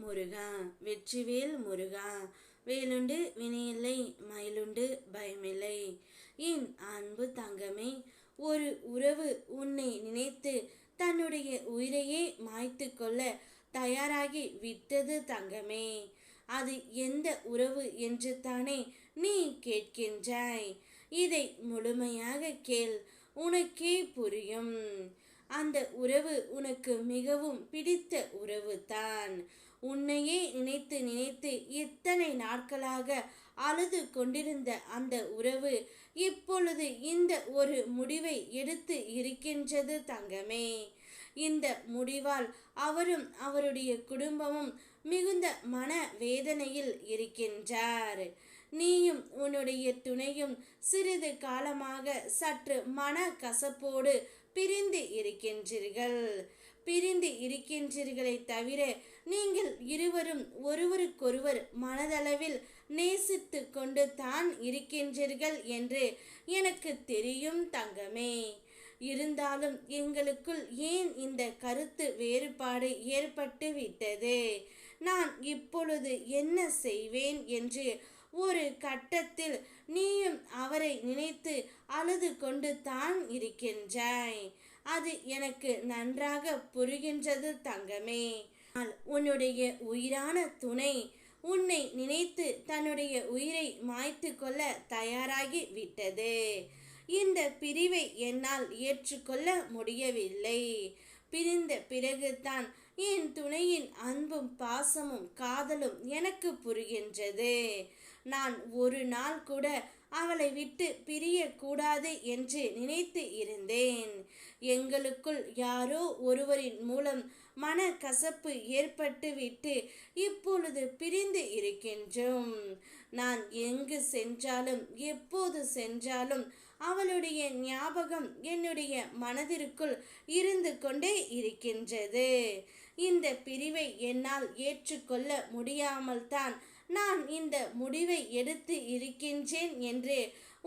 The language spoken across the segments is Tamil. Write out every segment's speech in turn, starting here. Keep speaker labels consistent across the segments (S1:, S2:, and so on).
S1: முருகா, வெற்றிவேல் முருகா. வேலுண்டு வினையில்லை, மயிலுண்டு பயமில்லை. என் அன்பு தங்கமே, ஒரு உறவு உன்னை நினைத்து தன்னுடைய உயிரையே மாய்த்து கொள்ள தயாராகி விட்டது தங்கமே. அது எந்த உறவு என்று தானே நீ கேட்கின்றாய். இதை முழுமையாக கேள், உனக்கே புரியும். அந்த உறவு உனக்கு மிகவும் பிடித்த உறவு தான். உன்னையே நினைத்து நினைத்து இத்தனை நாட்களாக அழுது கொண்டிருந்த அந்த உறவு இப்பொழுது இந்த ஒரு முடிவை எடுத்து இருக்கின்றது தங்கமே. இந்த முடிவால் அவரும் அவருடைய குடும்பமும் மிகுந்த மன வேதனையில் இருக்கின்றார். நீயும் உன்னுடைய துணையும் சிறிது காலமாக சற்று மன கசப்போடு பிரிந்து இருக்கின்றீர்களே தவிர நீங்கள் இருவரும் ஒருவருக்கொருவர் மனதளவில் நேசித்து கொண்டு தான் இருக்கின்றீர்கள் என்று எனக்கு தெரியும் தங்கமே. இருந்தாலும் எங்களுக்குள் ஏன் இந்த கருத்து வேறுபாடு ஏற்பட்டு விட்டது? நான் இப்பொழுது என்ன செய்வேன் என்று ஒரு கட்டத்தில் நீயும் அவரை நினைத்து அழுது கொண்டு தான் இருக்கின்றாய். அது எனக்கு நன்றாக புரிகின்றது தங்கமே. உன்னுடைய உயிரான துணை உன்னை நினைத்து தன்னுடைய உயிரை மாய்த்து கொள்ள தயாராகி விட்டது. இந்த பிரிவை என்னால் ஏற்றுக்கொள்ள முடியவில்லை. பிரிந்த பிறகுதான் என் துணையின் அன்பும் பாசமும் காதலும் எனக்கு புரிகின்றது. நான் ஒரு நாள் கூட அவளை விட்டு பிரியக்கூடாது என்று நினைத்து இருந்தேன். எங்களுக்குள் யாரோ ஒருவரின் மூலம் மன கசப்பு ஏற்பட்டு விட்டு இப்பொழுது பிரிந்து இருக்கின்றோம். நான் எங்கு சென்றாலும் எப்போது சென்றாலும் அவளுடைய ஞாபகம் என்னுடைய மனதிற்குள் இருந்து கொண்டே இருக்கின்றது. இந்த பிரிவை என்னால் ஏற்றுக்கொள்ள முடியாமல் தான் நான் இந்த முடிவை எடுத்து இருக்கின்றேன் என்று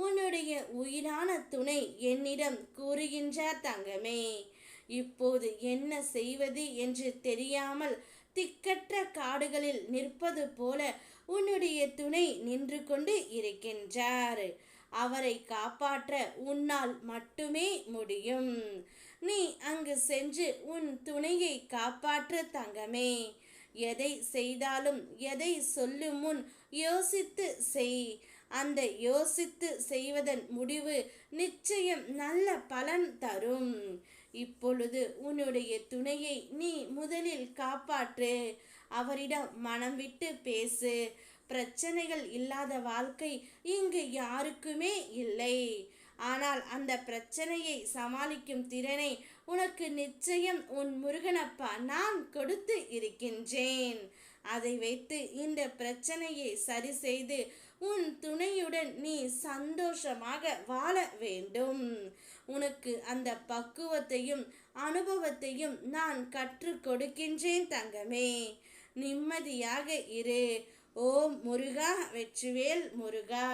S1: உன்னுடைய உயிரான துணை என்னிடம் கூறுகின்றார் தங்கமே. இப்போது என்ன செய்வது என்று தெரியாமல் திக்கற்ற காடுகளில் நிற்பது போல உன்னுடைய துணை நின்று கொண்டு இருக்கின்றார். அவரை காப்பாற்ற உன்னால் மட்டுமே முடியும். நீ அங்கு சென்று உன் துணையை காப்பாற்ற தங்கமே. எதை செய்தாலும் எதை சொல்லும் முன் யோசித்து செய். அந்த யோசித்து செய்வதன் முடிவு நிச்சயம் நல்ல பலன் தரும். இப்பொழுது உன்னுடைய துணையை நீ முதலில் காப்பாற்று. அவரிடம் மனம் விட்டு பேசு. பிரச்சனைகள் இல்லாத வாழ்க்கை இங்கு யாருக்குமே இல்லை. ஆனால் அந்த பிரச்சனையை சமாளிக்கும் திறனை உனக்கு நிச்சயம் உன் முருகனப்பா நான் கொடுத்து இருக்கின்றேன். அதை வைத்து இந்த பிரச்சனையை சரி செய்து உன் துணையுடன் நீ சந்தோஷமாக வாழ வேண்டும். உனக்கு அந்த பக்குவத்தையும் அனுபவத்தையும் நான் கற்றுக் கொடுக்கின்றேன் தங்கமே. நிம்மதியாக இரு. ஓம் முருகா, வெற்றிவேல் முருகா.